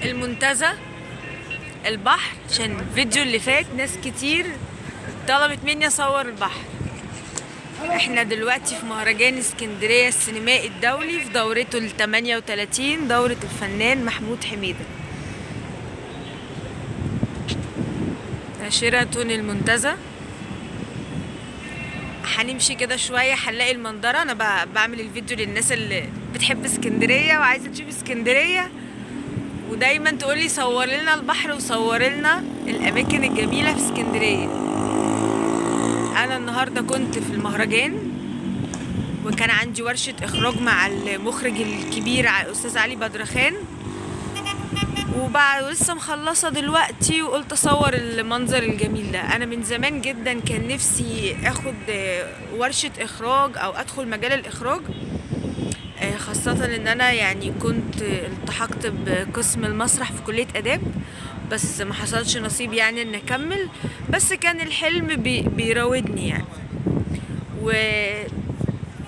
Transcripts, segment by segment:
المنتزه البحر، عشان الفيديو اللي فات ناس كتير طلبت مني اصور البحر. احنا دلوقتي في مهرجان اسكندرية السينمائي الدولي في دورته ال 38، دورة الفنان محمود حميدة. شيراتون المنتزه. هنمشي كده شوية هنلاقي المنظرة. انا بعمل الفيديو للناس اللي بتحب اسكندرية وعايزة تشوف اسكندرية، ودايما تقولي صور لنا البحر وصور لنا الاماكن الجميلة في اسكندرية. انا النهاردة كنت في المهرجان وكان عندي ورشة اخراج مع المخرج الكبير استاذ علي بدرخان، وبعد لسه مخلصة دلوقتي وقلت اصور المنظر الجميل ده. انا من زمان جدا كان نفسي اخد ورشة اخراج او ادخل مجال الاخراج، خاصة ان انا يعني كنت التحقت بقسم المسرح في كلية اداب، بس ما حصلش نصيب يعني ان اكمل، بس كان الحلم بيراودني يعني.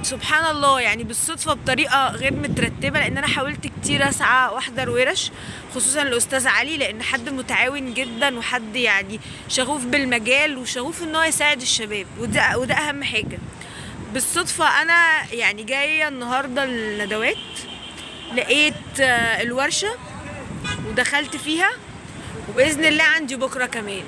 سبحان الله يعني بالصدفة بطريقة غير مترتبة، لان انا حاولت كتير اسعى واحضر ورش، خصوصا الاستاذ علي لان حد متعاون جدا وحد يعني شغوف بالمجال وشغوف ان هو يساعد الشباب، وده اهم حاجة. بالصدفة انا يعني جاية النهاردة الندوات، لقيت الورشة ودخلت فيها، وبإذن الله عندي بكرة كمان.